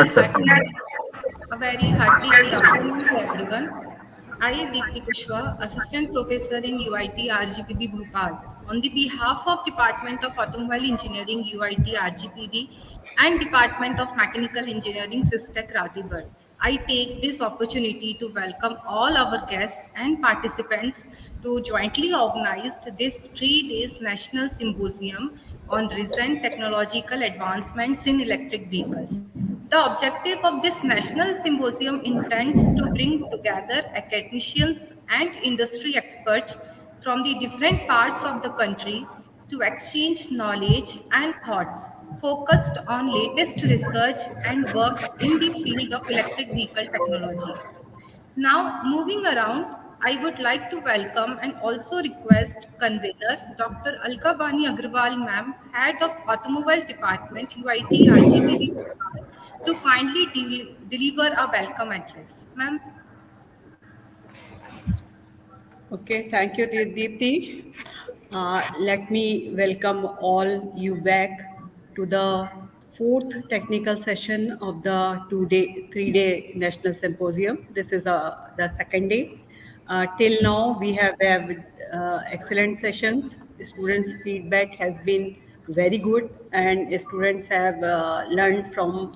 very Start, sir. hearty good afternoon to everyone. I, Deepti Kushwa, Assistant Professor in UIT RGPV Bhopal, on the behalf of Department of Automobile Engineering UIT RGPV and Department of Mechanical Engineering SISTEC Ratibad, I take this opportunity to welcome all our guests and participants to jointly organize this 3 days National Symposium on recent technological advancements in electric vehicles. The objective of this national symposium intends to bring together academicians and industry experts from the different parts of the country to exchange knowledge and thoughts focused on latest research and work in the field of electric vehicle technology. Now, moving around, I would like to welcome and also request convener Dr. Alka Bani Agrawal ma'am, Head of Automobile Department, UIT RGPV, to kindly deliver a welcome address. Ma'am. Okay, thank you, Deepti. Let me welcome all you back to the fourth technical session of the 3-day National Symposium. This is the second day. Till now, we have had excellent sessions. Students' feedback has been very good, and students have learned from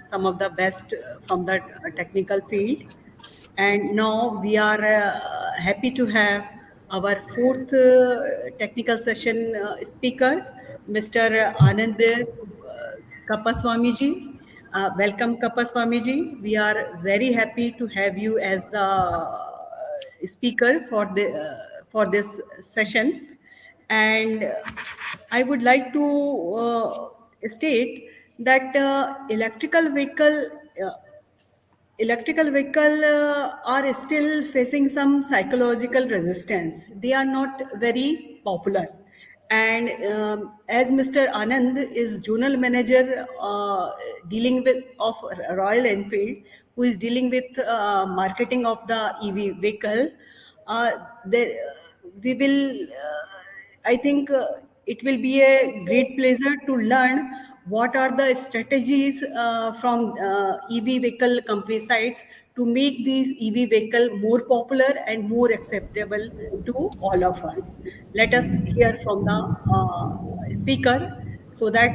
some of the best from the technical field. And now we are happy to have our fourth technical session speaker, Mr. Anand Kuupuswamy ji. Welcome, Kuupuswamy ji. We are very happy to have you as the speaker for this session. And I would like to state that electrical vehicle are still facing some psychological resistance. They are not very popular. And as Mr. Anand is Zonal Manager dealing with of Royal Enfield, who is dealing with marketing of the EV vehicle, there, we will, I think it will be a great pleasure to learn what are the strategies from EV vehicle company sides to make these EV vehicle more popular and more acceptable to all of us. Let us hear from the speaker so that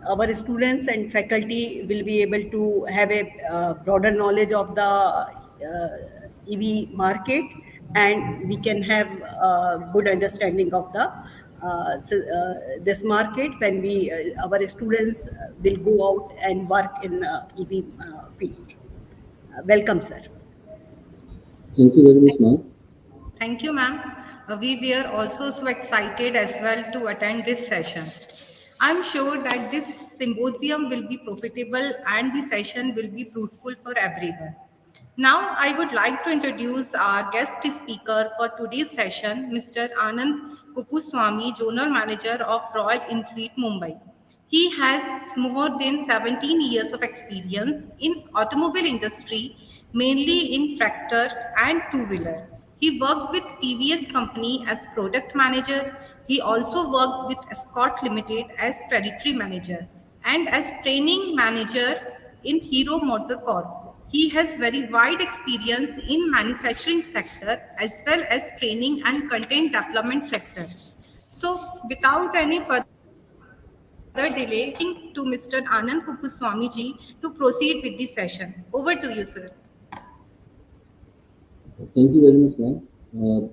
our students and faculty will be able to have a broader knowledge of the EV market, and we can have a good understanding of the this market when our students will go out and work in EV field. Welcome, sir. Thank you very much, ma'am. Thank you, ma'am. We were also so excited as well to attend this session. I'm sure that this symposium will be profitable and the session will be fruitful for everyone. Now, I would like to introduce our guest speaker for today's session, Mr. Anand Kuupuswamy, Zonal Manager of Royal Enfield, Mumbai. He has more than 17 years of experience in automobile industry, mainly in tractor and two-wheeler. He worked with TVS company as product manager. He also worked with Escort Limited as territory manager and as training manager in Hero Motor Corp. He has very wide experience in manufacturing sector as well as training and content development sector. So without any further delay, to Mr. Anand Kuupuswamy ji to proceed with the session. Over to you, sir. Thank you very much, ma'am.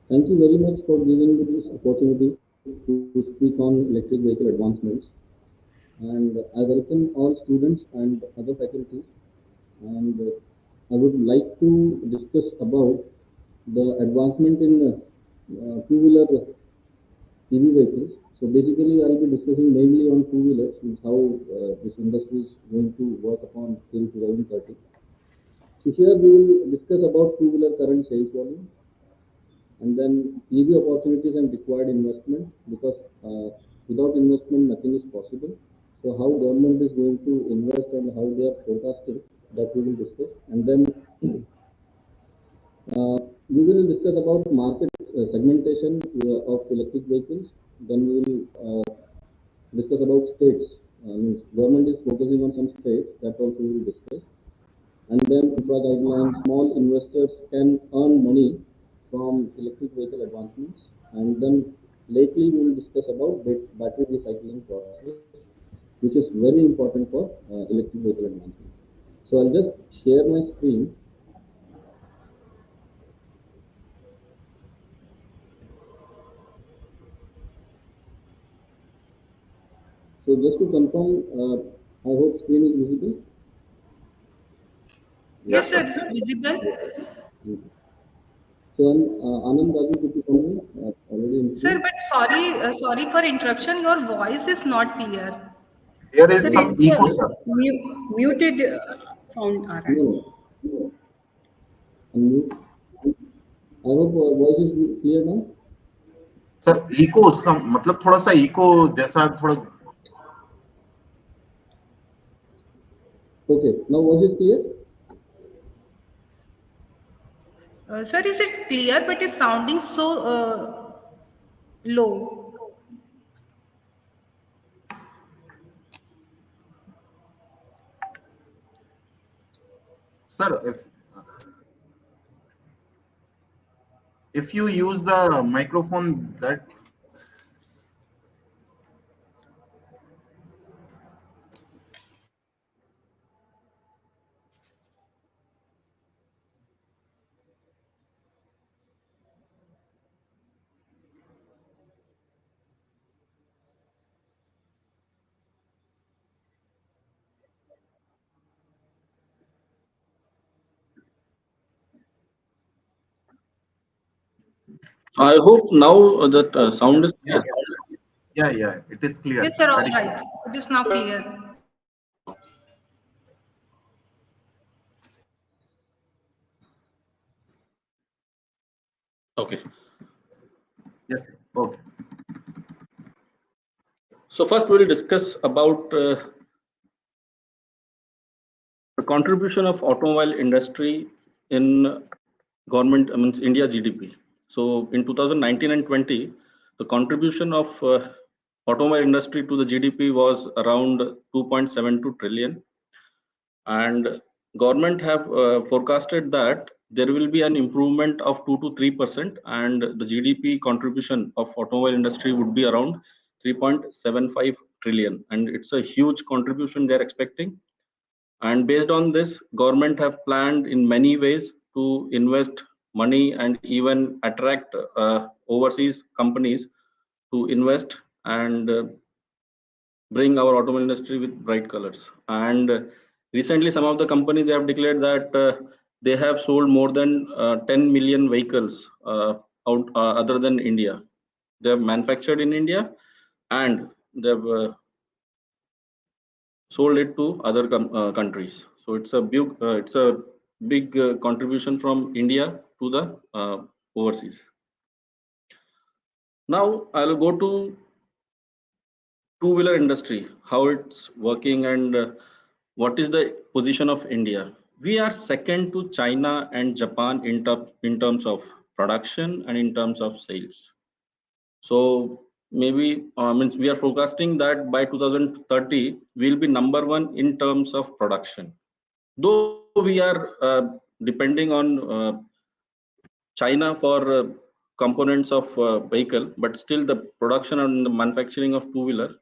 Thank you very much for giving me this opportunity to speak on electric vehicle advancements. And I welcome all students and other faculty. And I would like to discuss about the advancement in two-wheeler EV vehicles. So basically, I'll be discussing mainly on two-wheelers, how this industry is going to work upon till 2030. So here we will discuss about two-wheeler current sales volume, and then EV opportunities and required investment, because without investment nothing is possible. So how government is going to invest and how they are forecasting, that we will discuss. And then we will discuss about market segmentation of electric vehicles. Then we will discuss about states means government is focusing on some states, that also we will discuss. And then infra guidelines, small investors can earn money from electric vehicle advancements. And then lately we will discuss about battery recycling process, which is very important for electric vehicle advancement. So I'll just share my screen. So just to confirm, I hope screen is visible. Yes, sir, it's visible. Okay. So Anand, could you come in? Already in Sir, screen. but sorry for interruption. Your voice is not clear. There Sir, is some it's echo, sir. muted sound आ रहा है. No, unmute. I hope voice is clear now. Sir echo some मतलब थोड़ा सा eco जैसा थोड़ा. Okay, now voice is clear. Sir, is it clear, but it's sounding so low. Sir, if you use the microphone that. I hope now that sound is Yeah, clear. yeah, it is clear, Yes, sir, all very clear. right. It is now clear. Okay. Yes, okay. So first we'll discuss about the contribution of automobile industry in government, I mean India GDP. So in 2019 and 20, the contribution of automobile industry to the GDP was around 2.72 trillion, and government have forecasted that there will be an improvement of 2 to 3%, and the GDP contribution of automobile industry would be around 3.75 trillion, and it's a huge contribution they're expecting. And based on this, government have planned in many ways to invest money and even attract overseas companies to invest and bring our automobile industry with bright colors. And recently, some of the companies they have declared that they have sold more than 10 million vehicles out other than India. They have manufactured in India and they've sold it to other countries. So it's a big contribution from India to the overseas. Now I'll go to two-wheeler industry, how it's working, and what is the position of India. We are second to China and Japan in terms of production and in terms of sales. So maybe means we are forecasting that by 2030 we'll be number one in terms of production. Though we are depending on China for components of vehicle, but still the production and the manufacturing of two-wheeler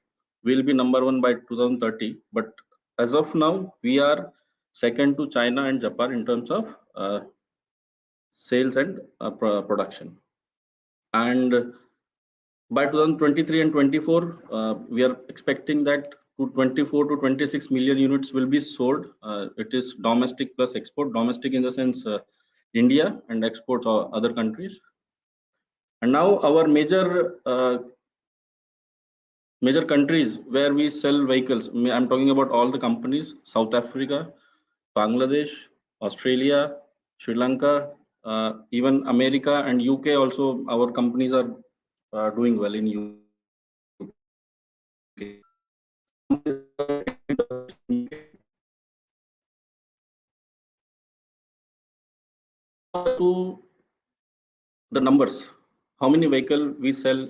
will be number one by 2030. But as of now, we are second to China and Japan in terms of sales and production. And by 2023 and 24, we are expecting that to 24 to 26 million units will be sold. It is domestic plus export. Domestic in the sense India, and exports or other countries. And now our major countries where we sell vehicles. I'm talking about all the companies: South Africa, Bangladesh, Australia, Sri Lanka, even America and UK. Also, our companies are doing well in UK. To the numbers, how many vehicle we sell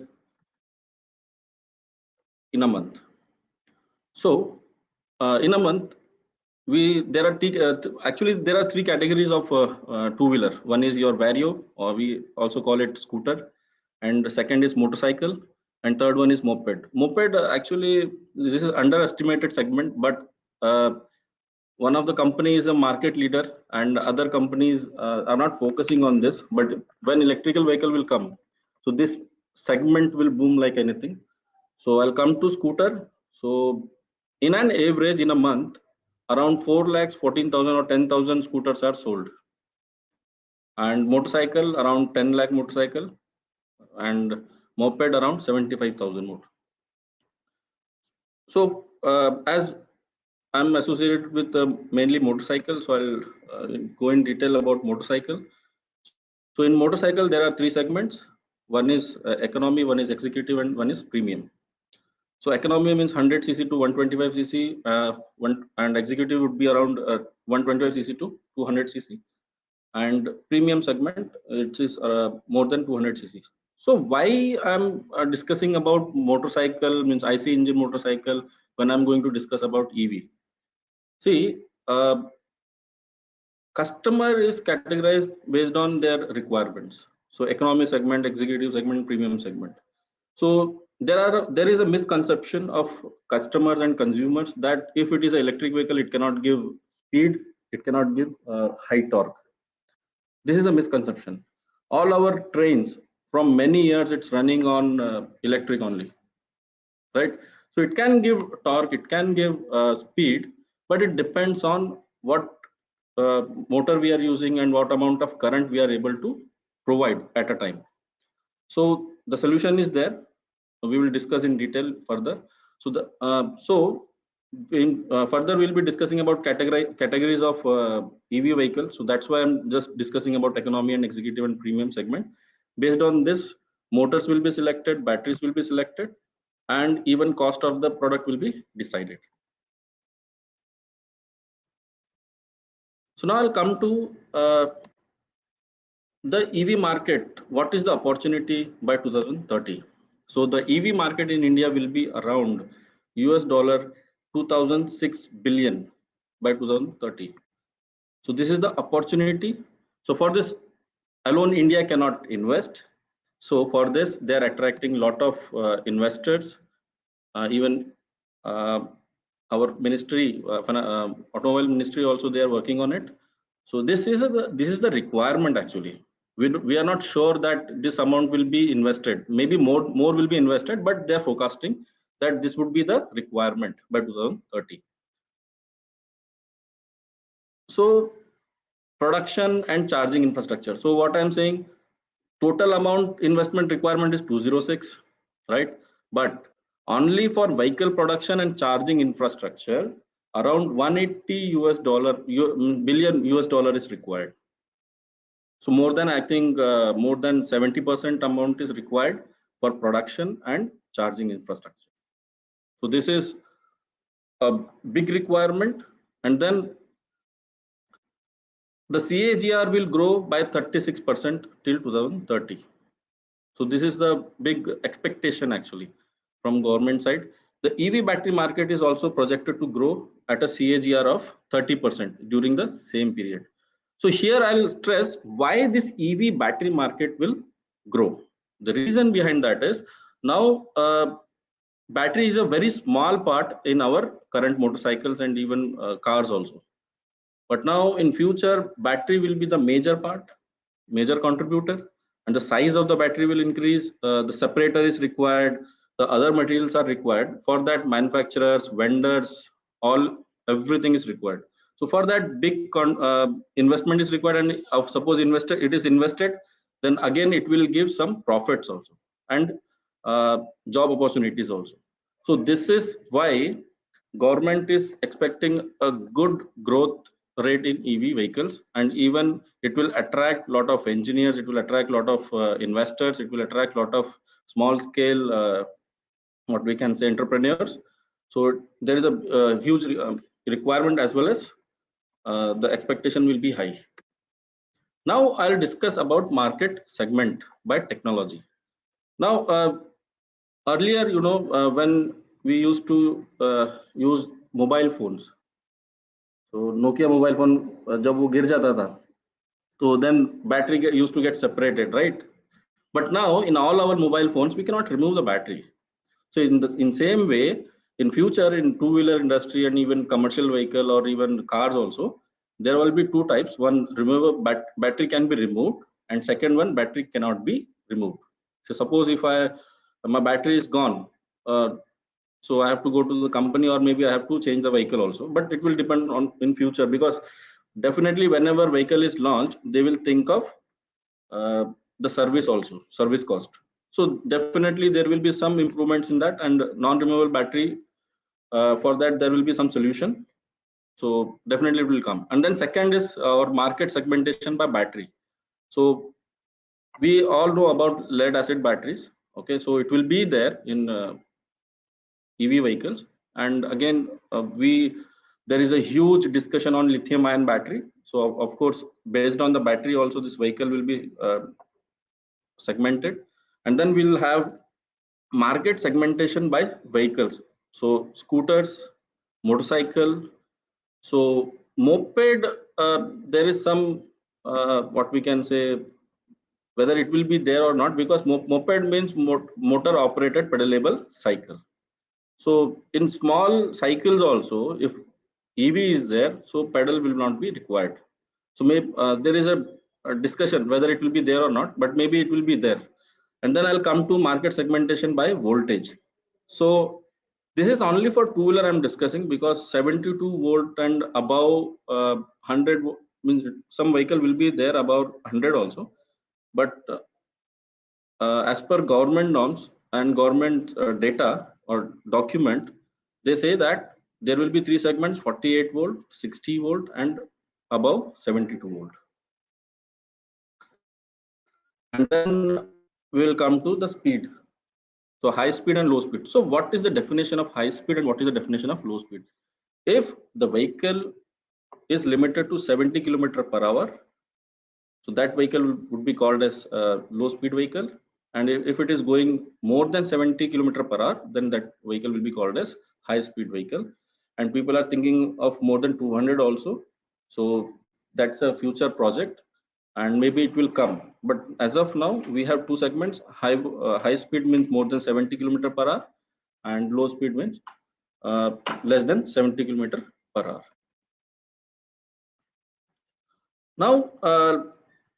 in a month. So in a month, actually there are three categories of two-wheeler. One is your Vario, or we also call it scooter, and the second is motorcycle, and third one is moped. Moped, actually, this is underestimated segment, but one of the companies is a market leader, and other companies are not focusing on this. But when electrical vehicle will come, so this segment will boom like anything. So I'll come to scooter. So in an average in a month, around 4 lakhs 14,000 or 10,000 scooters are sold, and motorcycle around 10 lakh motorcycle, and moped around 75,000 more. So as I'm associated with mainly motorcycle, so I'll go in detail about motorcycle. So in motorcycle, there are three segments. One is economy, one is executive, and one is premium. So economy means 100 cc to 125 cc, and executive would be around 125 cc to 200 cc, and premium segment, it is more than 200 cc. So why I'm discussing about motorcycle, means IC engine motorcycle, when I'm going to discuss about EV? See, customer is categorized based on their requirements. So economy segment, executive segment, premium segment. So there is a misconception of customers and consumers that if it is an electric vehicle, it cannot give speed, it cannot give high torque. This is a misconception. All our trains from many years, it's running on electric only, right? So it can give torque, it can give speed, but it depends on what motor we are using and what amount of current we are able to provide at a time. So the solution is there. We will discuss in detail further. So further we'll be discussing about categories of EV vehicles. So that's why I'm just discussing about economy and executive and premium segment. Based on this, motors will be selected, batteries will be selected, and even cost of the product will be decided. So now I'll come to the EV market. What is the opportunity by 2030? So the EV market in India will be around US dollar 2006 billion by 2030. So this is the opportunity. So for this alone, India cannot invest. So for this, they are attracting a lot of investors. Even our ministry, automobile ministry, also they are working on it. So this is the requirement actually. We are not sure that this amount will be invested. Maybe more will be invested, but they are forecasting that this would be the requirement by 2030. So production and charging infrastructure. So what I'm saying, total amount investment requirement is 206, right? But only for vehicle production and charging infrastructure, around 180 billion US dollar is required. So more than, I think, more than 70% amount is required for production and charging infrastructure. So this is a big requirement. And then the CAGR will grow by 36% till 2030. So this is the big expectation actually from government side. The EV battery market is also projected to grow at a CAGR of 30% during the same period. So here I'll stress why this EV battery market will grow. The reason behind that is now battery is a very small part in our current motorcycles and even cars also. But now in future, battery will be the major part, major contributor, and the size of the battery will increase. The separator is required. The other materials are required. For that, manufacturers, vendors, everything is required. So for that, big investment is required, and suppose it is invested, then again it will give some profits also and job opportunities also. So this is why government is expecting a good growth rate in EV vehicles, and even it will attract a lot of engineers, it will attract a lot of investors, it will attract a lot of small scale, what we can say, entrepreneurs. So there is a huge requirement, as well as the expectation will be high. Now I'll discuss about market segment by technology. Now earlier, when we used to use mobile phones. So Nokia mobile phone जब वो गिर जाता था, so then battery used to get separated, right? But now in all our mobile phones, we cannot remove the battery. So in same way, in future in two-wheeler industry and even commercial vehicle or even cars also, there will be two types. One, removable battery can be removed, and second one, battery cannot be removed. So suppose if my battery is gone, so I have to go to the company, or maybe I have to change the vehicle also. But it will depend on in future, because definitely whenever vehicle is launched, they will think of the service also, service cost. So definitely there will be some improvements in that, and non-removable battery, for that there will be some solution. So definitely it will come. And then second is our market segmentation by battery. So we all know about lead acid batteries. Okay, so it will be there in EV vehicles. And again, there is a huge discussion on lithium ion battery. So of course, based on the battery also, this vehicle will be segmented. And then we'll have market segmentation by vehicles. So scooters, motorcycle. So moped, there is some what we can say, whether it will be there or not, because moped means motor operated pedalable cycle. So in small cycles also, if EV is there, so pedal will not be required. So maybe there is a discussion whether it will be there or not, but maybe it will be there. And then I'll come to market segmentation by voltage. So this is only for two-wheeler I'm discussing, because 72 volt and above 100 means some vehicle will be there about 100 also. But as per government norms and government data or document, they say that there will be three segments: 48 volt, 60 volt, and above 72 volt. And then we'll come to the speed. So high speed and low speed. So what is the definition of high speed and what is the definition of low speed? If the vehicle is limited to 70 km/h, so that vehicle would be called as a low speed vehicle. And if it is going more than 70 km/h, then that vehicle will be called as high speed vehicle. And people are thinking of more than 200 also. So that's a future project, and maybe it will come. But as of now, we have two segments. High speed means more than 70 km/h, and low speed means less than 70 km/h. Now,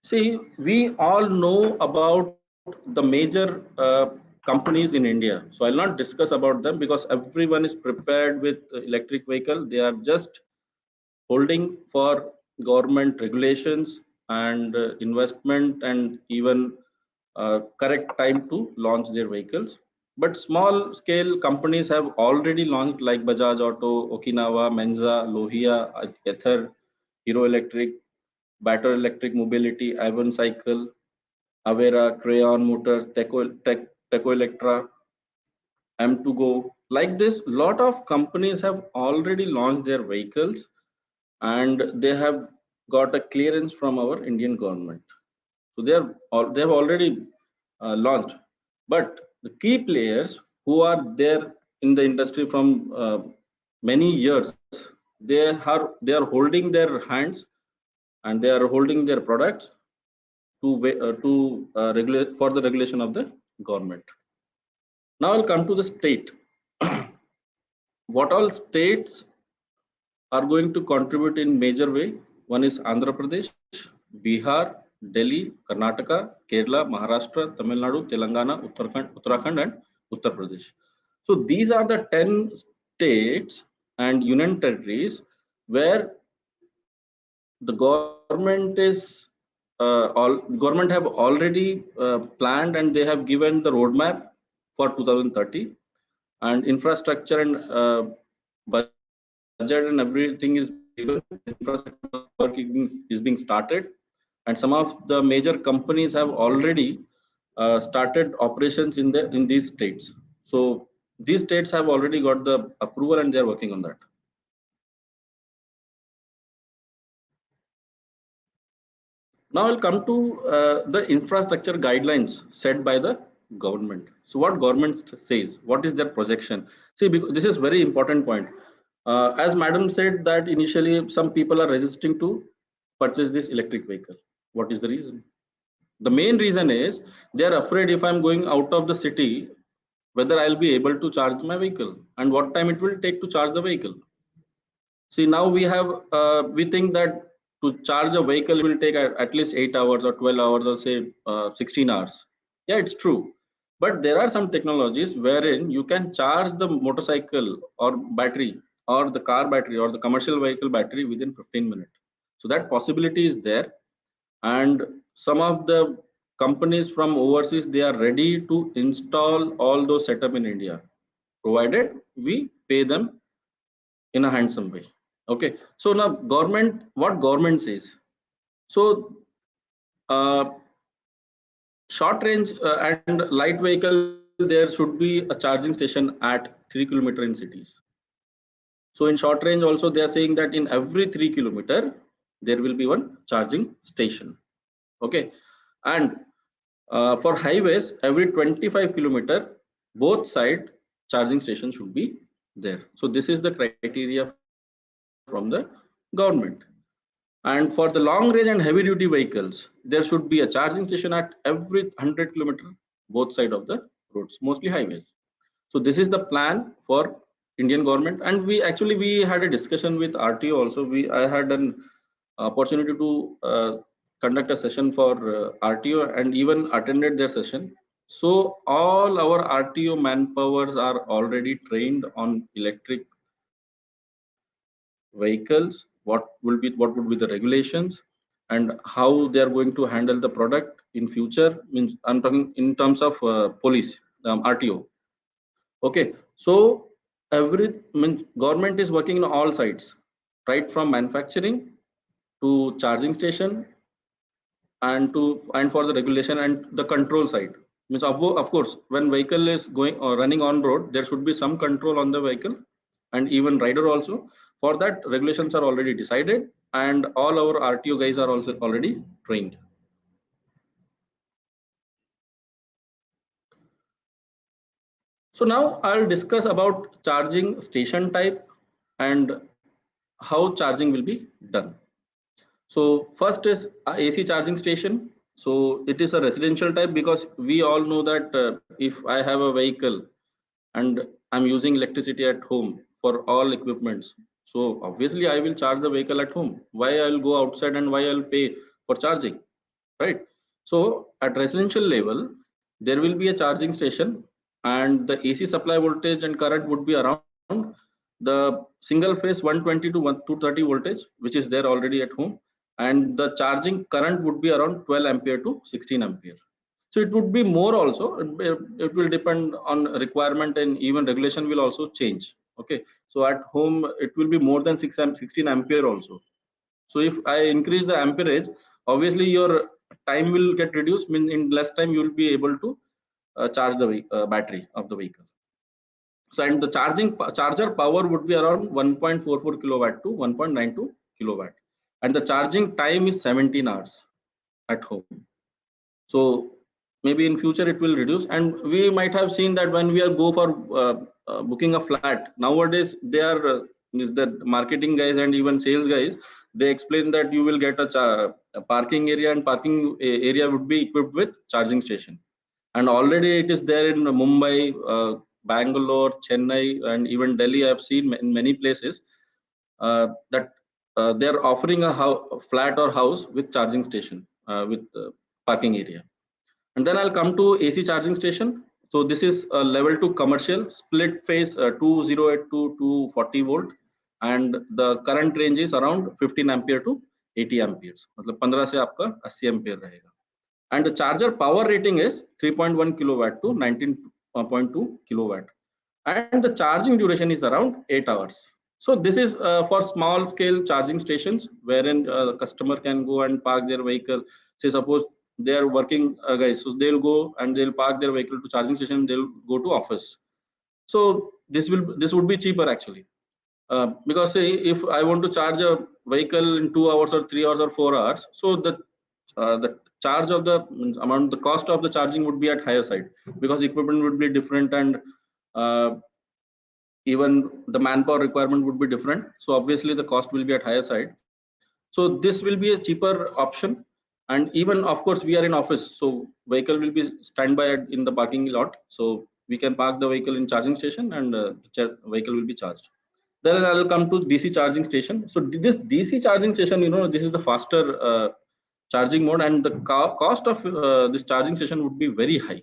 see, we all know about the major companies in India. So I'll not discuss about them, because everyone is prepared with electric vehicle. They are just holding for government regulations and investment, and even correct time to launch their vehicles. But small scale companies have already launched, like Bajaj Auto, Okinawa, Menza, Lohia, Ether, Hero Electric, Battle Electric Mobility, Avon Cycle, Avera, Crayon Motors, Teco Electra, M2Go. Like this, lot of companies have already launched their vehicles, and they have got a clearance from our Indian government. So they have already launched. But the key players who are there in the industry from many years, they are holding their hands, and they are holding their products to regulate for the regulation of the government. Now I'll come to the state. What all states are going to contribute in major way? One is Andhra Pradesh, Bihar, Delhi, Karnataka, Kerala, Maharashtra, Tamil Nadu, Telangana, Uttarakhand, and Uttar Pradesh. So these are the 10 states and union territories where the government have already planned, and they have given the roadmap for 2030, and infrastructure and budget and everything is given. Infrastructure work is being started, and some of the major companies have already started operations in these states. So these states have already got the approval, and they are working on that. Now I'll come to the infrastructure guidelines set by the government. So what government says, what is their projection? See, because this is very important point. As madam said that initially some people are resisting to purchase this electric vehicle. What is the reason? The main reason is they are afraid if I'm going out of the city, whether I'll be able to charge my vehicle and what time it will take to charge the vehicle. See, now we have, we think that to charge a vehicle will take at least 8 hours or 12 hours or say 16 hours. Yeah, it's true. But there are some technologies wherein you can charge the motorcycle or battery or the car battery or the commercial vehicle battery within 15 minutes. So that possibility is there. And some of the companies from overseas, they are ready to install all those setup in India, provided we pay them in a handsome way. Okay, so now government, what government says? So uh, short range and light vehicle, there should be a charging station at 3 kilometer in cities. So in short range also they are saying that in every 3 kilometer there will be one charging station. Okay, and for highways every 25 kilometer both side charging station should be there. So this is the criteria from the government. And for the long range and heavy duty vehicles, there should be a charging station at every 100 kilometer both side of the roads, mostly highways. So this is the plan for Indian government. And we had a discussion with RTO also. I had an opportunity to conduct a session for RTO and even attended their session. So all our RTO manpowers are already trained on electric vehicles, what would be the regulations and how they are going to handle the product in future. Means I'm talking in terms of police, RTO. Okay, so every means government is working on all sides, right from manufacturing to charging station and for the regulation and the control side. Means of course when vehicle is going or running on road, there should be some control on the vehicle and even rider also. For that regulations are already decided and all our RTO guys are also already trained. So now I'll discuss about charging station type and how charging will be done. So first is AC charging station. So it is a residential type because we all know that if I have a vehicle and I'm using electricity at home for all equipments, so obviously I will charge the vehicle at home. Why I'll go outside and why I'll pay for charging, right? So at residential level, there will be a charging station and the AC supply voltage and current would be around the single phase 120 to 230 voltage, which is there already at home. And the charging current would be around 12 ampere to 16 ampere. So it would be more also. It will depend on requirement and even regulation will also change. Okay, so at home it will be more than 16 ampere also. So if I increase the amperage, obviously your time will get reduced. Mean in less time you will be able to charge the battery of the vehicle. So and the charger power would be around 1.44 kilowatt to 1.92 kilowatt, and the charging time is 17 hours at home. So maybe in future it will reduce, and we might have seen that when we are go for booking a flat nowadays, they are the marketing guys and even sales guys, they explain that you will get a parking area and parking area would be equipped with charging station. And already it is there in Mumbai, Bangalore, Chennai, and even Delhi. I have seen in many places that they are offering a flat or house with charging station with parking area. And then I'll come to AC charging station. So this is a level 2 commercial split phase 208 to 240 volt, and the current range is around 15 ampere to 80 amperes. मतलब 15 से आपका 80 ampere रहेगा. And the charger power rating is 3.1 kilowatt to 19.2 kilowatt, and the charging duration is around 8 hours. So this is for small scale charging stations wherein the customer can go and park their vehicle. Say suppose they are working guys, so they'll go and they'll park their vehicle to charging station, they'll go to office. So this would be cheaper actually, because say if I want to charge a vehicle in 2 hours or 3 hours or 4 hours, so the charge of the amount, the cost of the charging would be at higher side, because equipment would be different, and even the manpower requirement would be different. So obviously the cost will be at higher side. So this will be a cheaper option. And even, of course, we are in office, so vehicle will be standby in the parking lot. So we can park the vehicle in charging station, and the vehicle will be charged. Then I will come to DC charging station. So this DC charging station, this is the faster charging mode, and the cost of this charging station would be very high.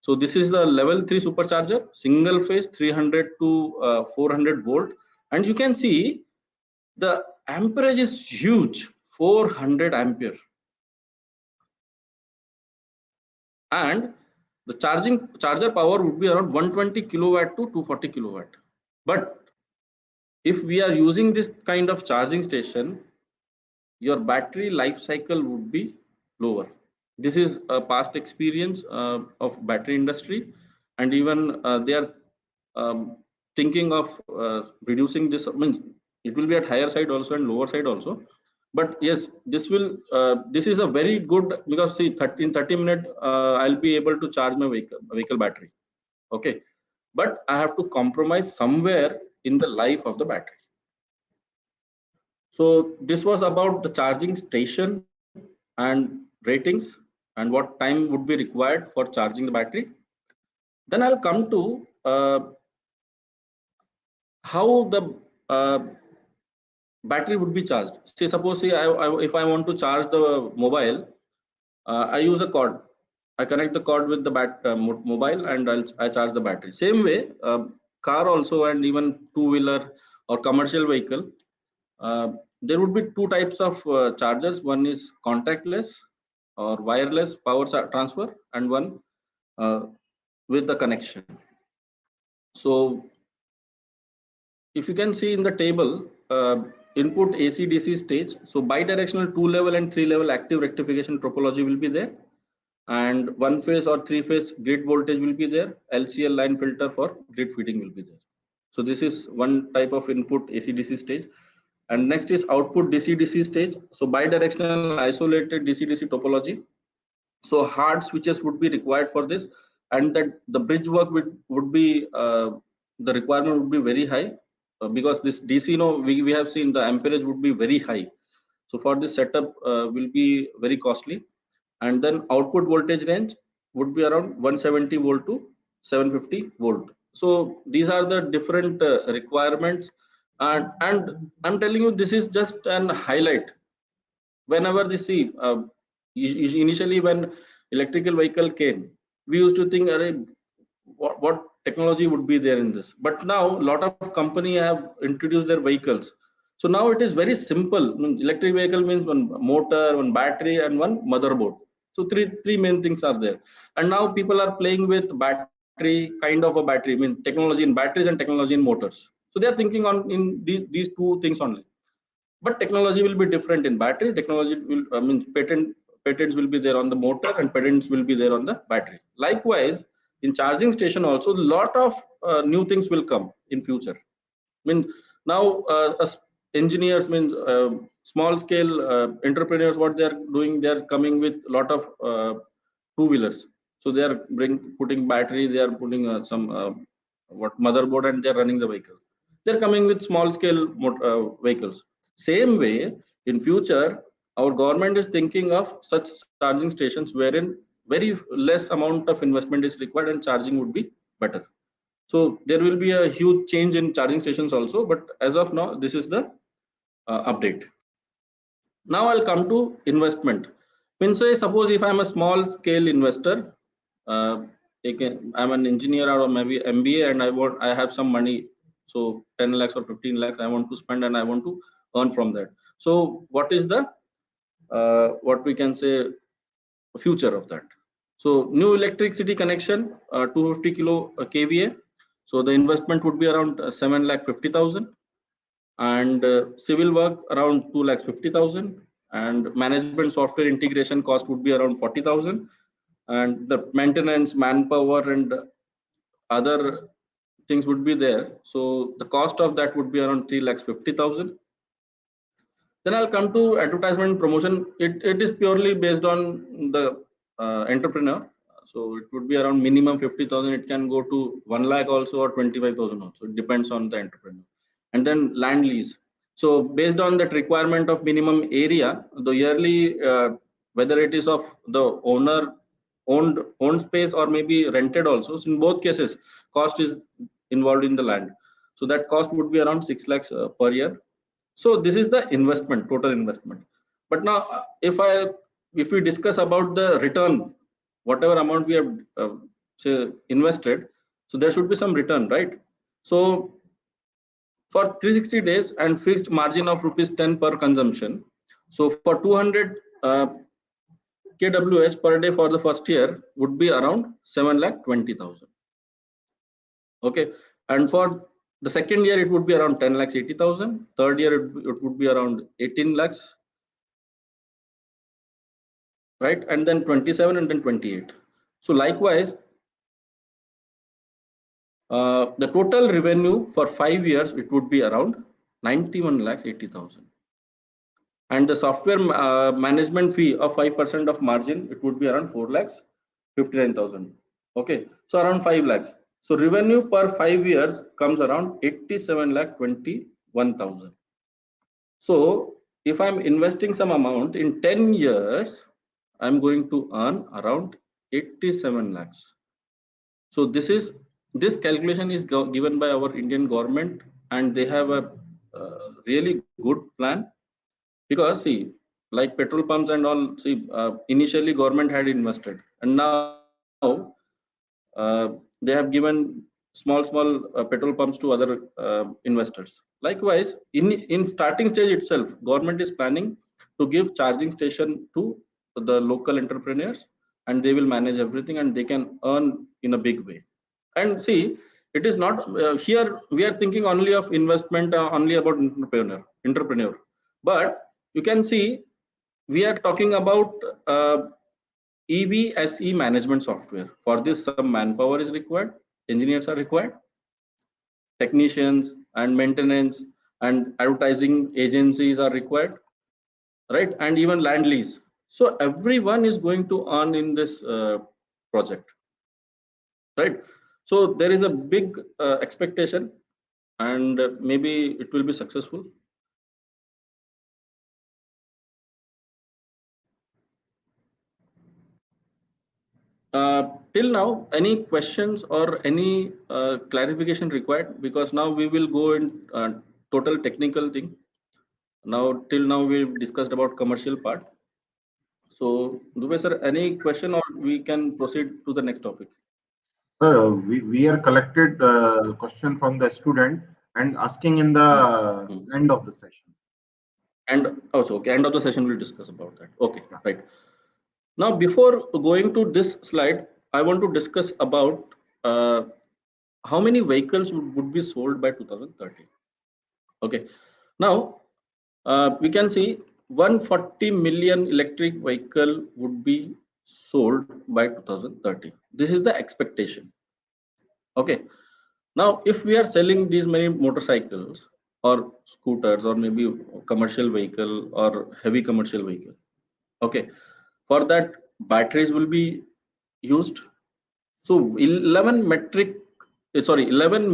So this is the level 3 supercharger, single phase, 300 to 400 volt, and you can see the amperage is huge, 400 ampere, and the charger power would be around 120 kilowatt to 240 kilowatt. But if we are using this kind of charging station, your battery life cycle would be lower. This is a past experience of battery industry, and even they are thinking of reducing this. I mean, it will be at higher side also and lower side also. But yes, this will. This is a very good, because see, in 30 minutes I'll be able to charge my vehicle battery. Okay, but I have to compromise somewhere in the life of the battery. So this was about the charging station and ratings and what time would be required for charging the battery. Then I'll come to how the battery would be charged. Say, suppose if I want to charge the mobile, I use a cord. I connect the cord with the mobile, and I charge the battery. Same way, car also, and even two-wheeler or commercial vehicle, there would be two types of chargers. One is contactless or wireless power transfer, and one with the connection. So if you can see in the table, input AC DC stage, so bidirectional 2-level and 3-level active rectification topology will be there, and 1-phase or 3-phase grid voltage will be there. LCL line filter for grid feeding will be there. So this is one type of input AC DC stage. And next is output DC DC stage. So bidirectional isolated DC DC topology. So hard switches would be required for this, and that the bridge work would be the requirement would be very high, because this DC, we have seen the amperage would be very high. So for this setup will be very costly. And then output voltage range would be around 170 volt to 750 volt. So these are the different requirements, and I'm telling you, this is just an highlight. Whenever they see initially when electrical vehicle came, we used to think, what technology would be there in this? But now a lot of company have introduced their vehicles. So now it is very simple. I mean, electric vehicle means one motor, one battery, and one motherboard. So three main things are there. And now people are playing with battery, kind of a battery, I mean technology in batteries and technology in motors. So they are thinking on in these two things only. But technology will be different in battery. Technology will, I mean, patents will be there on the motor, and patents will be there on the battery. Likewise, in charging station also, a lot of new things will come in future. I mean, now as engineers, means small scale entrepreneurs, what they are doing, they are coming with a lot of two-wheelers. So they are putting battery, they are putting some what motherboard, and they are running the vehicle. They are coming with small scale vehicles. Same way, in future, our government is thinking of such charging stations wherein very less amount of investment is required and charging would be better. So there will be a huge change in charging stations also, but as of now, this is the update. Now I'll come to investment. Means, say, suppose if I'm a small scale investor, I'm an engineer or maybe MBA, and I have some money, so 10 lakhs or 15 lakhs I want to spend, and I want to earn from that. So what is the what we can say future of that? So new electricity connection, 250 kilo kVA. So the investment would be around 7,50,000, and civil work around 2,50,000, and management software integration cost would be around 40,000, and the maintenance, manpower, and other things would be there. So the cost of that would be around 3,50,000. Then I'll come to advertisement promotion. It is purely based on the entrepreneur. So it would be around minimum 50,000. It can go to 1 lakh also or 25,000 also. It depends on the entrepreneur. And then land lease. So based on that requirement of minimum area, the yearly, whether it is of the owner owned space or maybe rented also. So in both cases, cost is involved in the land. So that cost would be around 6 lakhs per year. So this is the investment, total investment. But now, if we discuss about the return, whatever amount we have say invested, so there should be some return, right? So for 360 days and fixed margin of rupees 10 per consumption. So for 200 kWh per day for the first year would be around 7,20,000. Okay, and for the second year it would be around 10,80,000. Third year it would be around 18 lakhs, right? And then 27 and then 28. So likewise, the total revenue for 5 years it would be around 91 lakhs 80,000. And the software management fee of 5% of margin it would be around 4 lakhs 59,000. Okay, so around 5 lakhs. So revenue per 5 years comes around 87 lakh 21,000. So if I'm investing some amount in 10 years, I'm going to earn around 87 lakhs. So this calculation is given by our Indian government, and they have a really good plan. Because see, like petrol pumps and all, see, initially government had invested, and now they have given small petrol pumps to other investors. Likewise, in starting stage itself, government is planning to give charging station to the local entrepreneurs, and they will manage everything, and they can earn in a big way. And see, it is not here we are thinking only of investment, only about entrepreneur, but you can see we are talking about EVSE management software. For this, some manpower is required, engineers are required, technicians and maintenance and advertising agencies are required, right? And even land lease. So everyone is going to earn in this project, right? So there is a big expectation, and maybe it will be successful. Till now, any questions or any clarification required? Because now we will go in total technical thing. Now, till now we've discussed about commercial part. So, Dubey sir, any question, or we can proceed to the next topic? We are collected question from the student and asking in the end of the session. And also, okay, end of the session we'll discuss about that. Okay, right. Now, before going to this slide, I want to discuss about how many vehicles would be sold by 2030. Okay, now we can see 140 million electric vehicle would be sold by 2030. This is the expectation. Okay, now if we are selling these many motorcycles or scooters or maybe commercial vehicle or heavy commercial vehicle, okay, for that batteries will be used. So 11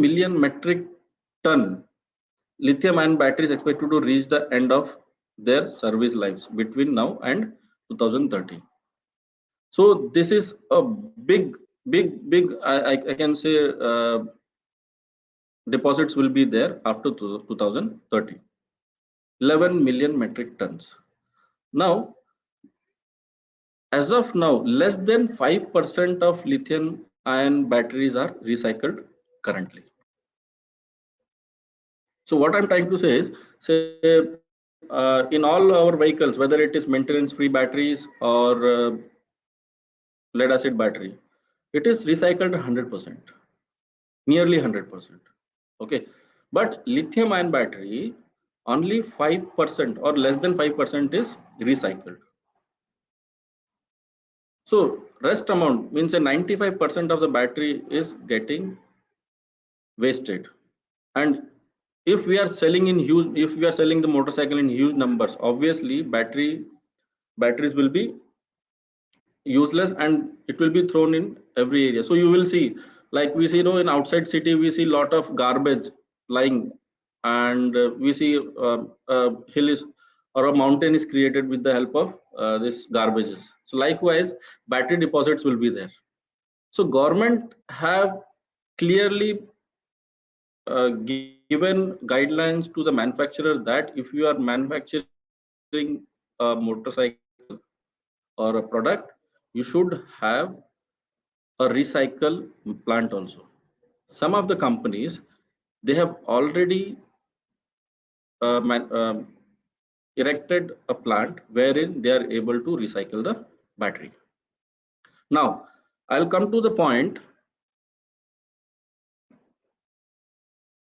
million metric ton lithium ion batteries expected to reach the end of their service lives between now and 2030. So this is a big I can say deposits will be there after 2030. 11 million metric tons. Now, as of now, less than 5% of lithium ion batteries are recycled currently. So what I'm trying to say is, say in all our vehicles, whether it is maintenance-free batteries or lead-acid battery, it is recycled 100%, nearly 100%. Okay, but lithium-ion battery, only 5% or less than 5% is recycled. So rest amount means a 95% of the battery is getting wasted. And if we are selling in huge, if we are selling the motorcycle in huge numbers, obviously batteries will be useless and it will be thrown in every area. So you will see, like we see, in outside city, we see lot of garbage lying, and we see a hill is or a mountain is created with the help of this garbages. So likewise, battery deposits will be there. So government have clearly given guidelines to the manufacturer that if you are manufacturing a motorcycle or a product, you should have a recycle plant also. Some of the companies, they have already erected a plant wherein they are able to recycle the battery. Now, I'll come to the point.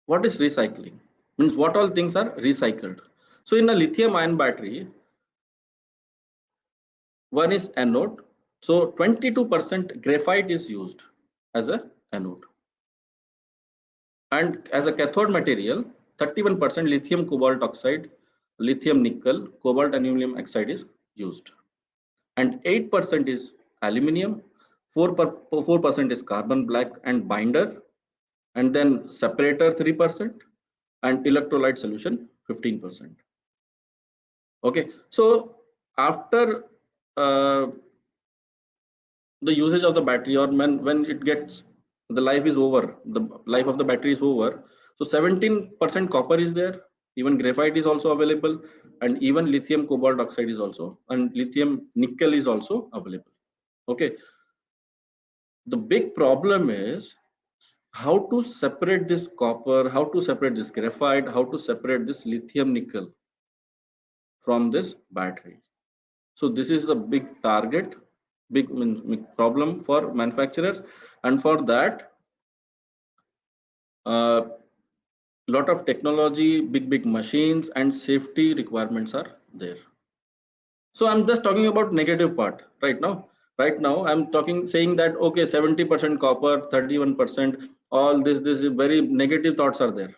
What is recycling? Means what all things are recycled. So in a lithium ion battery, one is anode. So 22% graphite is used as a anode. And as a cathode material, 31% lithium cobalt oxide, lithium nickel, cobalt aluminum oxide is used. And 8% is aluminium, 4% is carbon black and binder, and then separator 3%, and electrolyte solution 15%. Okay, so after the usage of the battery, or when it gets, the life is over, the life of the battery is over, so 17% copper is there, even graphite is also available, and even lithium cobalt oxide is also, and lithium nickel is also available. Okay, the big problem is how to separate this copper, how to separate this graphite, how to separate this lithium nickel from this battery. So this is the big target, big problem for manufacturers, and for that lot of technology, big machines and safety requirements are there. So I'm just talking about negative part right now. Right now I'm saying that okay, 70% copper, 31%, all this very negative thoughts are there.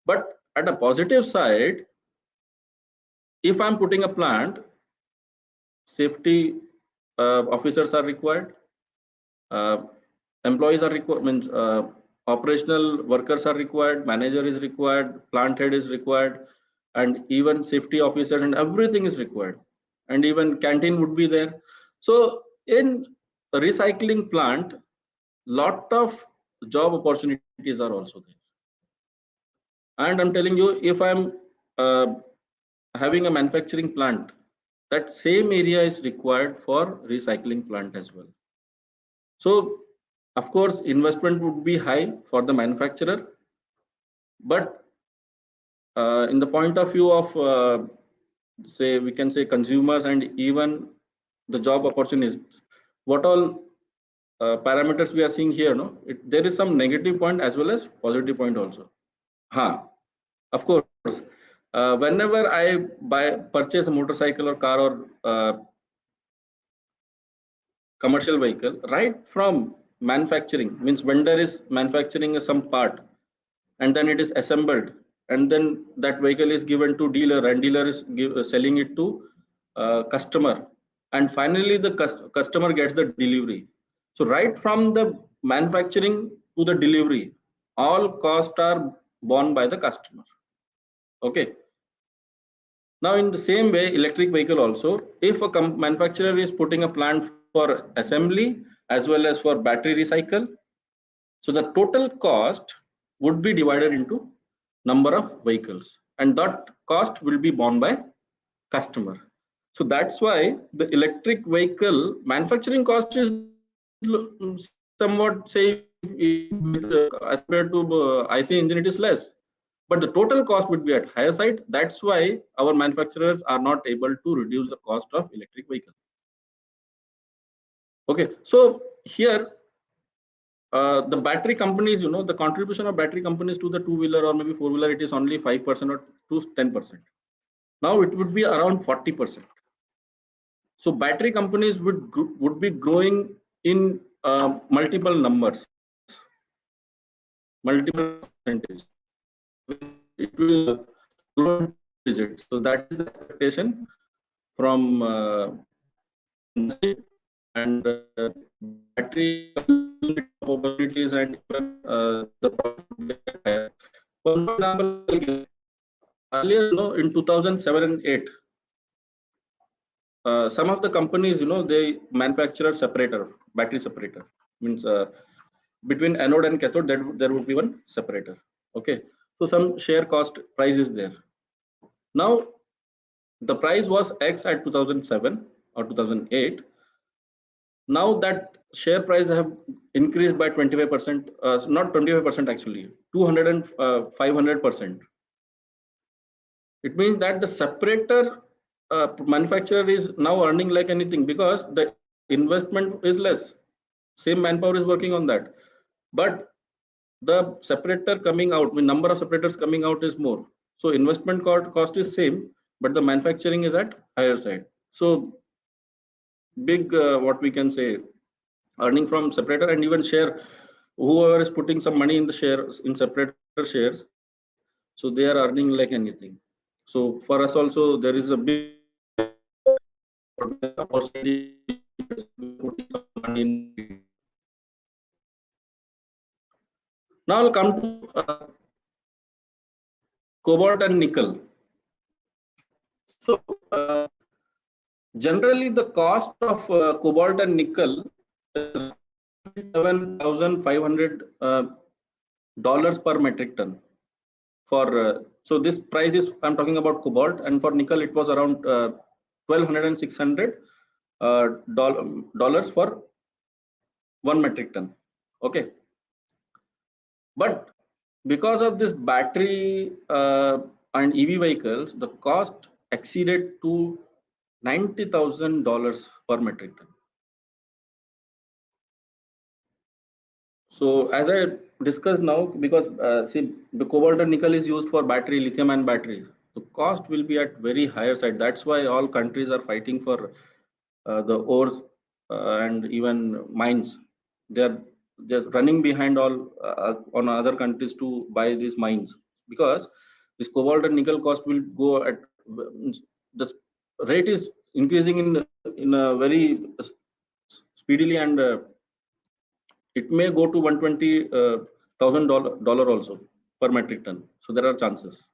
But at a positive side, if I'm putting a plant, safety officers are required, employees are required, means operational workers are required, manager is required, plant head is required, and even safety officer and everything is required, and even canteen would be there. So in a recycling plant, lot of job opportunities are also there. And I'm telling you, if I'm having a manufacturing plant, that same area is required for recycling plant as well. So of course investment would be high for the manufacturer, but in the point of view of say, we can say consumers and even the job opportunists, what all parameters we are seeing here, there is some negative point as well as positive point also. Of course, whenever I purchase a motorcycle or car or commercial vehicle, right from manufacturing, means vendor is manufacturing some part and then it is assembled, and then that vehicle is given to dealer, and dealer is selling it to customer, and finally the customer gets the delivery. So right from the manufacturing to the delivery, all costs are borne by the customer. Okay, now in the same way, electric vehicle also, if a manufacturer is putting a plant for assembly as well as for battery recycle, so the total cost would be divided into number of vehicles, and that cost will be borne by customer. So that's why the electric vehicle manufacturing cost is somewhat, say, as compared to IC engine, it is less, but the total cost would be at higher side. That's why our manufacturers are not able to reduce the cost of electric vehicle. Okay, so here the battery companies, the contribution of battery companies to the two-wheeler or maybe four-wheeler, it is only 5% or to 10%. Now it would be around 40%. So battery companies would be growing in multiple numbers, multiple percentage. it will grow in digits. So that is the expectation from industry, and battery opportunities and even the profit will get higher. For example, earlier, in 2007 and 8, some of the companies, they manufacture separator, battery separator. Means between anode and cathode, there would be one separator. Okay, so some share cost price is there. Now, the price was X at 2007 or 2008. Now that share price have increased by 25%, not 25% actually, 200 and 500%. It means that the separator manufacturer is now earning like anything because the investment is less. Same manpower is working on that, but the separator coming out, the number of separators coming out is more. So investment cost is same, but the manufacturing is at higher side. So big, what we can say, earning from separator, and even share, whoever is putting some money in the shares, in separator shares, so they are earning like anything. So for us also, there is a big opportunity. Now I'll come to cobalt and nickel. So generally the cost of cobalt and nickel is $7,500 per metric ton. For so this price is, I'm talking about cobalt, and for nickel it was around $1,200 and $600 for 1 metric ton. Okay, but because of this battery and EV vehicles, the cost exceeded to $90,000 per metric ton. So as I discussed now, because see, the cobalt and nickel is used for battery, lithium and battery, the cost will be at very higher side. That's why all countries are fighting for the ores and even mines. They're running behind all on other countries to buy these mines, because this cobalt and nickel cost will go at, the rate is increasing in a very speedily, and it may go to $120,000 also per metric ton. So there are chances.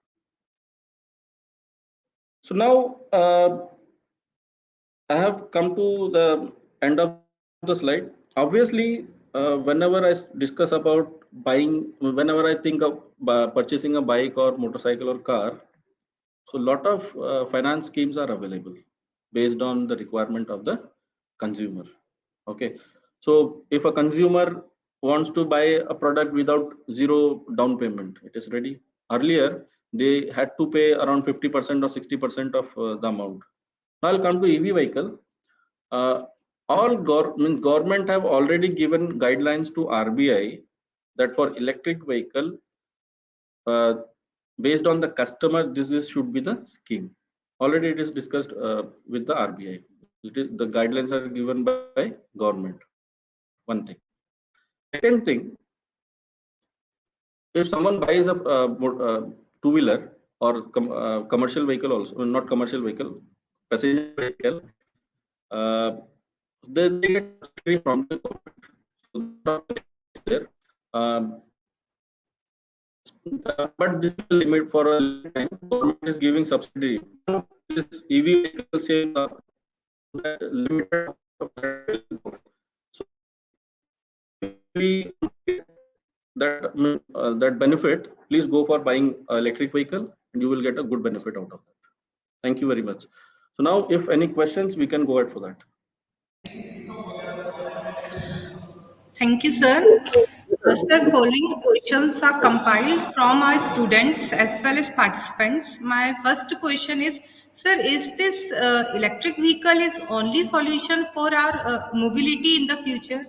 So now I have come to the end of the slide. Obviously, whenever I discuss about buying, whenever I think of purchasing a bike or motorcycle or car, so a lot of finance schemes are available based on the requirement of the consumer. Okay, so if a consumer wants to buy a product without zero down payment, it is ready. Earlier, they had to pay around 50% or 60% of the amount. Now I'll come to EV vehicle. All government have already given guidelines to RBI that for electric vehicle, based on the customer, this should be the scheme. Already it is discussed with the RBI. The guidelines are given by government. One thing. Second thing, if someone buys a two-wheeler or commercial vehicle also, not commercial vehicle, passenger vehicle, they get subsidy from the government. So there, but this is a limit for a time. Government is giving subsidy. This EV vehicle say that limited. So that benefit, please go for buying electric vehicle, and you will get a good benefit out of that. Thank you very much. So now, if any questions, we can go ahead for that. Thank you, sir. Sir, following questions are compiled from our students as well as participants. My first question is, sir, is this electric vehicle is only solution for our mobility in the future?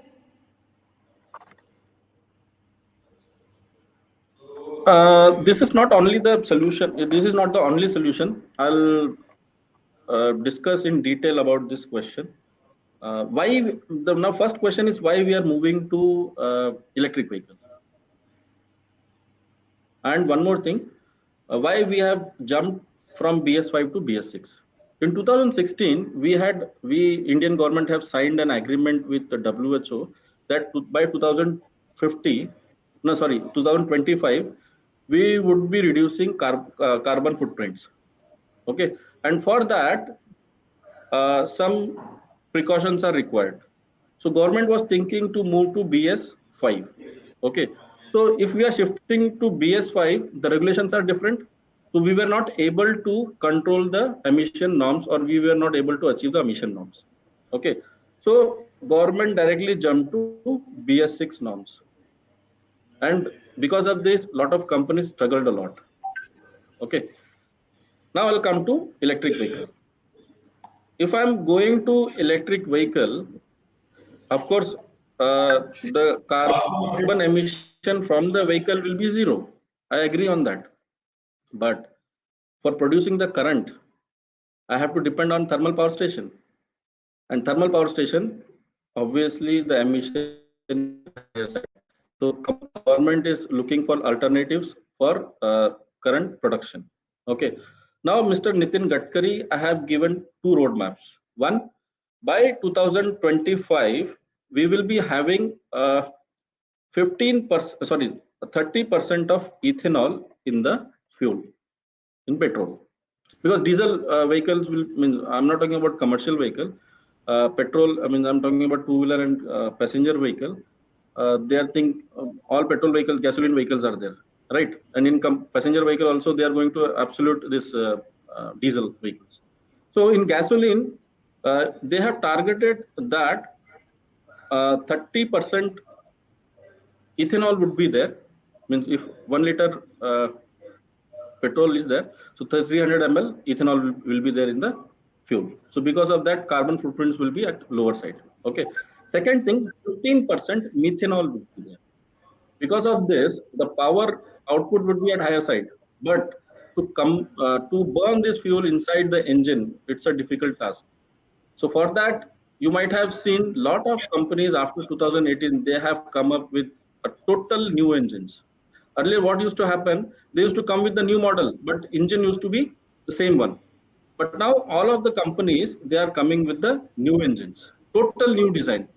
This is not only the solution. This is not the only solution. I'll discuss in detail about this question. Now first question is why we are moving to electric vehicle. And one more thing, why we have jumped from BS5 to BS6. In 2016, we Indian government have signed an agreement with the WHO that by 2025, we would be reducing carbon footprints. Okay, and for that, some precautions are required. So government was thinking to move to BS5. Okay, so if we are shifting to BS5, the regulations are different. So we were not able to control the emission norms, or we were not able to achieve the emission norms. Okay, so government directly jumped to BS6 norms, and because of this, lot of companies struggled a lot. Okay, now I'll come to electric vehicle. If I'm going to electric vehicle, of course, the carbon emission from the vehicle will be zero. I agree on that. But for producing the current, I have to depend on thermal power station. And thermal power station, obviously, the emission is higher side. So government is looking for alternatives for current production. Okay. Now, Mr. Nitin Gadkari, I have given two roadmaps. One, by 2025, we will be having 30% of ethanol in the fuel, in petrol. Because diesel vehicles will mean, I'm not talking about commercial vehicle. Petrol, I mean, I'm talking about two-wheeler and passenger vehicle. They are all petrol vehicles, gasoline vehicles are there, right? And in passenger vehicle also, they are going to absolute this diesel vehicles. So in gasoline, they have targeted that 30% ethanol would be there. Means if 1 liter petrol is there, so 300 ml ethanol will be there in the fuel. So because of that, carbon footprints will be at lower side. Okay. Second thing, 15% methanol would be there. Because of this, the power output would be at higher side. But to burn this fuel inside the engine, it's a difficult task. So for that, you might have seen a lot of companies after 2018, they have come up with a total new engines. Earlier, what used to happen, they used to come with the new model, but engine used to be the same one. But now all of the companies, they are coming with the new engines, total new design,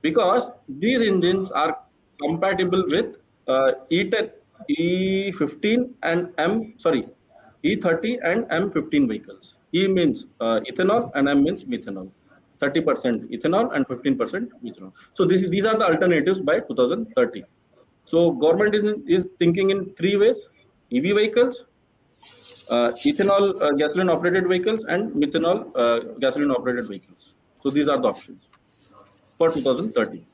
because these engines are compatible with E10, E15 and E30 and M15 vehicles. E means ethanol and M means methanol. 30% ethanol and 15% methanol. So these are the alternatives by 2030. So government is thinking in three ways: EV vehicles, ethanol gasoline operated vehicles, and methanol gasoline operated vehicles. So these are the options for 2030.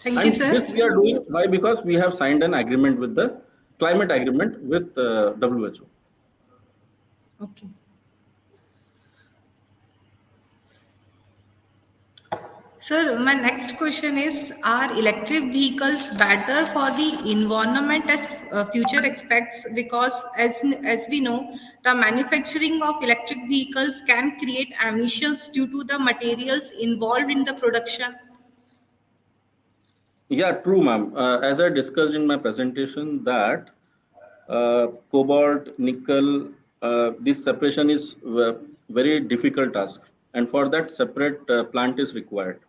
Thank you, sir. This we are doing why? Because we have signed an agreement with the climate agreement with WHO. Okay. Sir, my next question is, are electric vehicles better for the environment as future expects? Because as we know, the manufacturing of electric vehicles can create emissions due to the materials involved in the production. Yeah, true, ma'am. As I discussed in my presentation, that cobalt, nickel, this separation is a very difficult task, and for that separate plant is required.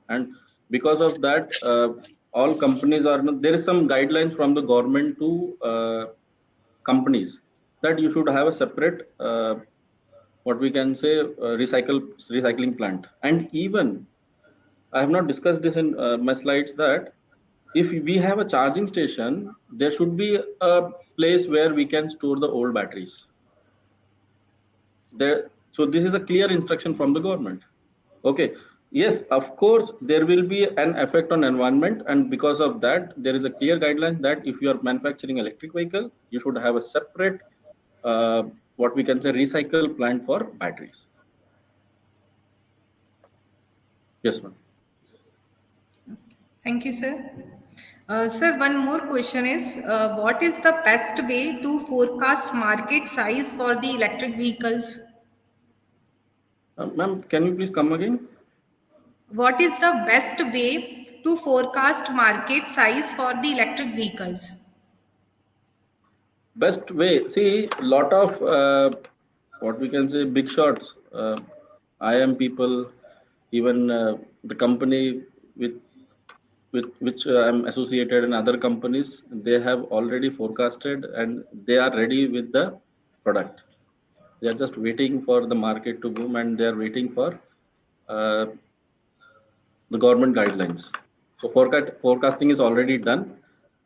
And because of that, all companies are, there is some guidelines from the government to companies that you should have a separate what we can say recycling plant. And even I have not discussed this in my slides, that if we have a charging station, there should be a place where we can store the old batteries. So this is a clear instruction from the government. Okay. Yes, of course, there will be an effect on environment, and because of that, there is a clear guideline that if you are manufacturing electric vehicle, you should have a separate what we can say recycle plant for batteries. Yes, ma'am. Thank you, sir. Sir, one more question is, what is the best way to forecast market size for the electric vehicles? Ma'am, can you please come again? What is the best way to forecast market size for the electric vehicles? best way. See, lot of what we can say big shots, IM people, even the company with which I'm associated in other companies, they have already forecasted and they are ready with the product. They are just waiting for the market to boom and they are waiting for uh, the government guidelines. So forecasting is already done.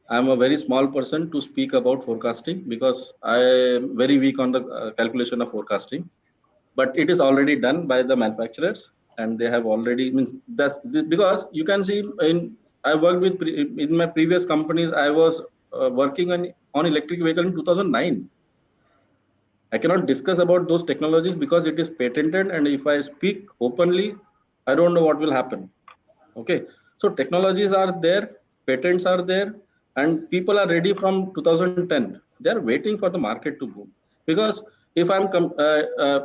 I'm a very small person to speak about forecasting because I am very weak on the calculation of forecasting. But it is already done by the manufacturers, and they have already means because you can see in I worked with in my previous companies. I was working on electric vehicle in 2009. I cannot discuss about those technologies because it is patented, and if I speak openly, I don't know what will happen. Okay, so technologies are there, patents are there, and people are ready from 2010. They are waiting for the market to boom. Because if I'm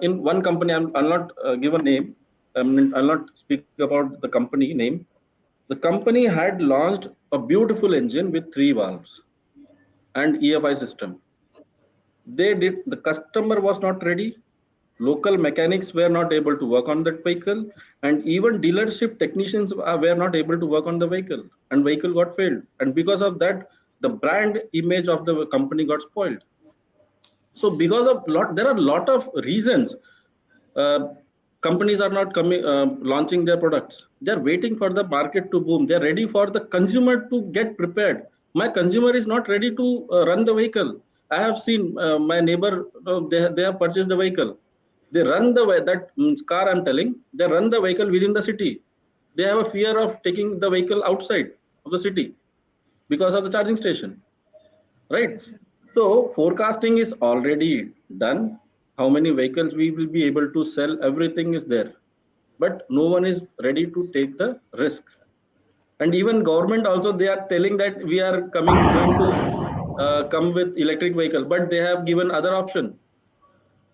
in one company, I'll not give a name. I'll not speak about the company name. The company had launched a beautiful engine with 3 valves and EFI system. The customer was not ready, local mechanics were not able to work on that vehicle, and even dealership technicians were not able to work on the vehicle, and vehicle got failed, and because of that the brand image of the company got spoiled. So because of there are a lot of reasons uh, companies are not coming launching their products. They're waiting for the market to boom. They're ready for the consumer to get prepared. My consumer is not ready to run the vehicle. I have seen my neighbor, they have purchased the vehicle. They run the way that means car, I'm telling, they run the vehicle within the city. They have a fear of taking the vehicle outside of the city because of the charging station, right? Yes, sir. So forecasting is already done. How many vehicles we will be able to sell, everything is there, but no one is ready to take the risk. And even government also, they are telling that we are going to come with electric vehicle, but they have given other option,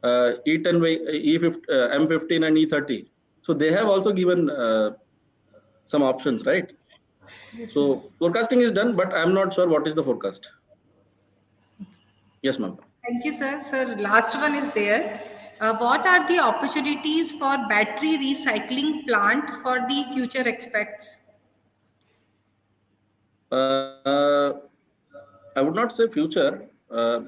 E10, E50, M15 and E30. So they have also given some options, right? Yes, sir. So forecasting is done, but I'm not sure what is the forecast. Yes, ma'am. Thank you, sir. Sir, last one is there. What are the opportunities for battery recycling plant for the future expects? Uh, I would not say future.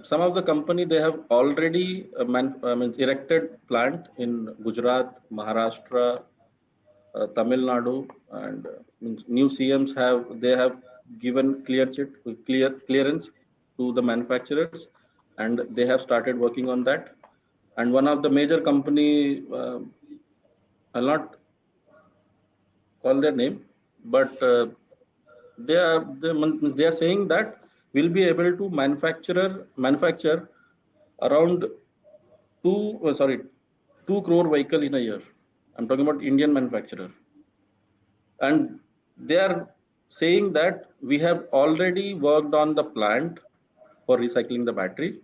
Some of the company, they have already erected plant in Gujarat, Maharashtra, Tamil Nadu, and new CMs have given clearance to the manufacturers, and they have started working on that. And one of the major company, I'll not call their name, but they are saying that we'll be able to manufacture around 2 crore vehicle in a year. I'm talking about Indian manufacturer, and they are saying that we have already worked on the plant for recycling the battery,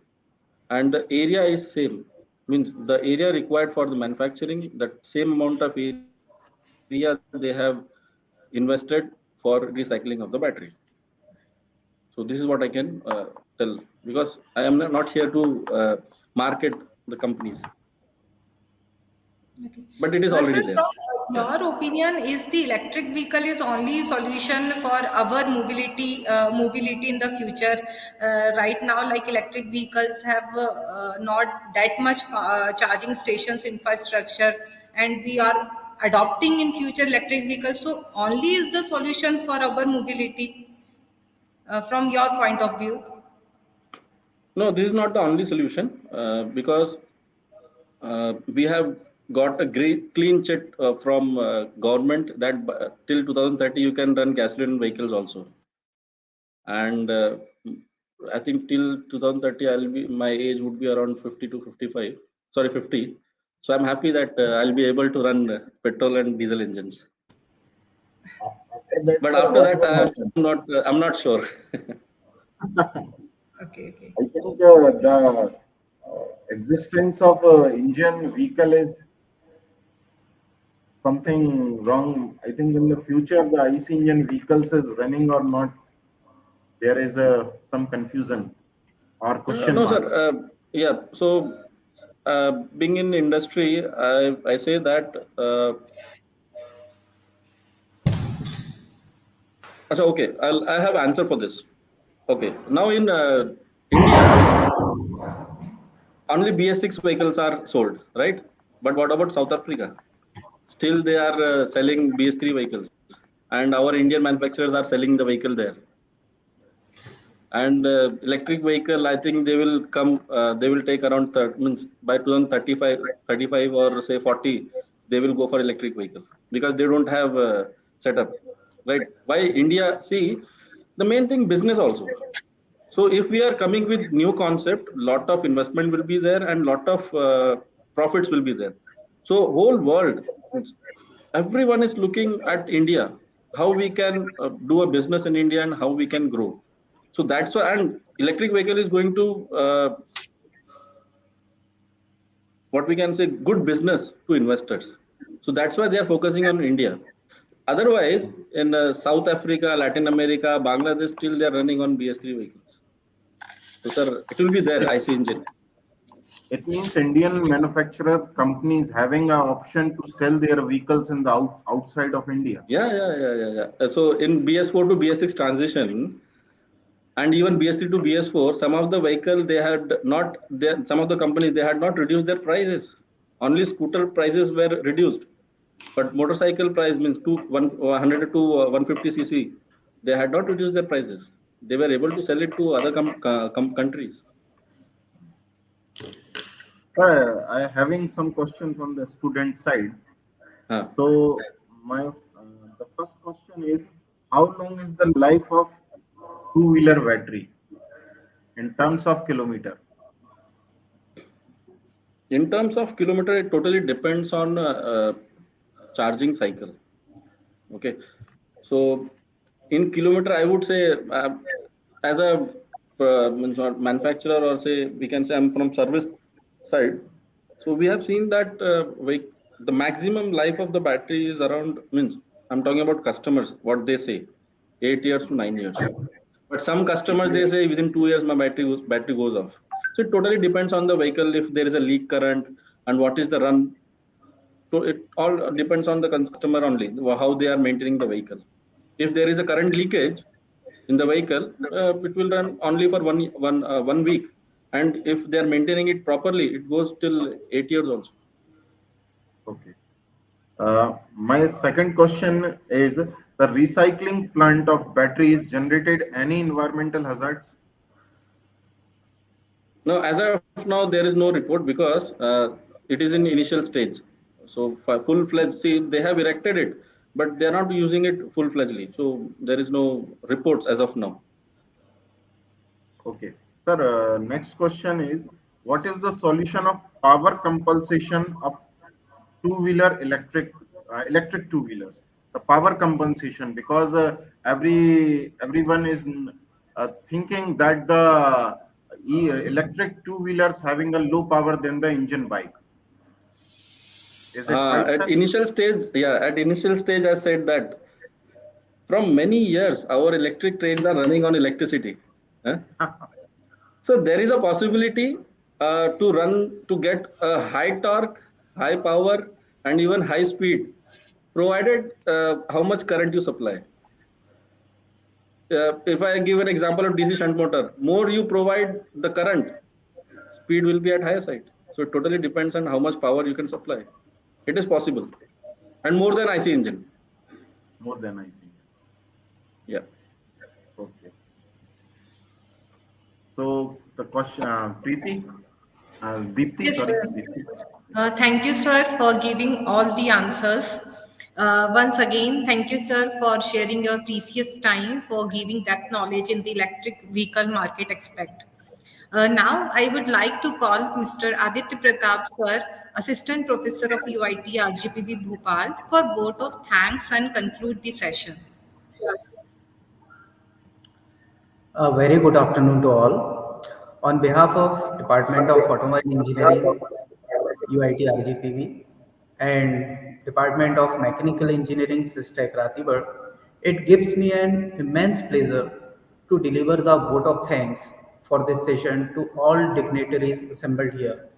and the area is same, means the area required for the manufacturing, that same amount of area they have invested for recycling of the battery. So this is what I can tell, because I am not here to market the companies, Okay. but it is already Sir, there. from Yeah. your opinion, is the electric vehicle is only solution for our mobility in the future? Right now, like electric vehicles have not that much charging stations infrastructure, and we are adopting in future electric vehicles. So only is the solution for our mobility from your point of view? No, this is not the only solution, because we have got a great clean check from government that till 2030 you can run gasoline vehicles also, and I think till 2030 my age would be around 50 to 55, sorry 50. So I'm happy that I'll be able to run petrol and diesel engines, After that, but sir, after what that will happen? I'm not sure. Okay, okay. I think the existence of Indian vehicle is something wrong. I think in the future, the IC engine vehicles is running or not, there is some confusion. or question No, mark? sir. Yeah. So, being in industry, I say that. So, okay, I have answer for this. Okay. Now in India, only BS6 vehicles are sold, right? But what about South Africa? Still, they are selling BS3 vehicles, and our Indian manufacturers are selling the vehicle there. And electric vehicle, I think they will come. They will take around means by 2035 or say 40, they will go for electric vehicle because they don't have setup, right? Why India? See, the main thing business also. So if we are coming with new concept, lot of investment will be there and lot of profits will be there. So whole world, everyone is looking at India, how we can do a business in India and how we can grow. So that's why, and electric vehicle is going to what we can say good business to investors. So that's why they are focusing on India. Otherwise, in South Africa, Latin America, Bangladesh, still they are running on BS3 vehicles. So sir, it will be there, IC engine. It means Indian manufacturer companies having an option to sell their vehicles in the outside of India. Yeah. So in BS4 to BS6 transition, and even BS3 to BS4, some of the vehicle they had not, some of the companies they had not reduced their prices. Only scooter prices were reduced, but motorcycle price means 100 to 150 cc, they had not reduced their prices. They were able to sell it to other countries. I having some questions from the student side. Huh. So my the first question is, how long is the life of two-wheeler battery in terms of kilometer? In terms of kilometer, it totally depends on charging cycle. Okay, so in kilometer, I would say as a manufacturer, or say we can say I'm from service side. So we have seen that the maximum life of the battery is around, means I'm talking about customers, what they say, 8 years to 9 years. But some customers they say within 2 years my battery goes off. So it totally depends on the vehicle, if there is a leak current and what is the run. So it all depends on the customer only, how they are maintaining the vehicle. If there is a current leakage in the vehicle, it will run only for 1 week. And if they are maintaining it properly, it goes till 8 years also. Okay. My second question is, the recycling plant of batteries generated any environmental hazards? No, as of now, there is no report because it is in initial stage. So for full-fledged, see, they have erected it, but they are not using it full-fledgedly. So there is no reports as of now. Okay. Sir, next question is, what is the solution of power compensation of two-wheeler electric two-wheelers? The power compensation, because everyone is thinking that the electric two-wheelers having a low power than the engine bike. Is it right, sir? At initial stage, I said that from many years, our electric trains are running on electricity. So there is a possibility to get a high torque, high power, and even high speed, provided how much current you supply. If I give an example of DC shunt motor, more you provide the current, speed will be at higher side. So it totally depends on how much power you can supply. It is possible, and more than IC engine. More than I see. Yeah. Okay. So the question, Preeti, Deepti, Yes, sorry, sir. Deepti. Thank you, sir, for giving all the answers. Once again, thank you, sir, for sharing your precious time for giving that knowledge in the electric vehicle market aspect. Now, I would like to call Mr. Aditya Pratap, sir, Assistant Professor of UIT RGPV Bhopal, for vote of thanks and conclude the session. A very good afternoon to all. On behalf of Department of Automobile Engineering, UIT RGPV, and Department of Mechanical Engineering, Sister Ratibur, it gives me an immense pleasure to deliver the vote of thanks for this session to all dignitaries assembled here.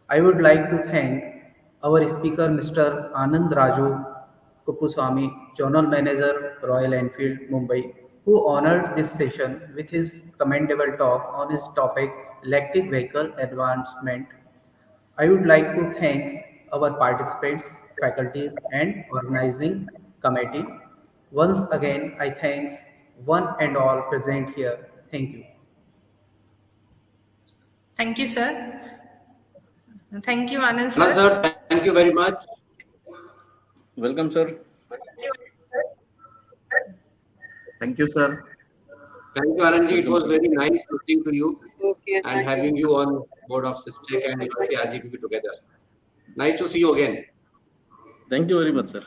I would like to thank our speaker, Mr. Anand Raju Kuupuswamy, Zonal Manager, Royal Enfield, Mumbai, who honored this session with his commendable talk on his topic, electric vehicle advancement. I would like to thank our participants, faculties, and organizing committee. Once again, I thank one and all present here. Thank you. Thank you, sir. Thank you, Anand, Anand sir. sir, thank you very much. Welcome, sir. Thank you, sir. Thank you, Anandji. It was very nice listening to you and having you on board of SysTech and UIT RGPV together. Nice to see you again. Thank you very much, sir.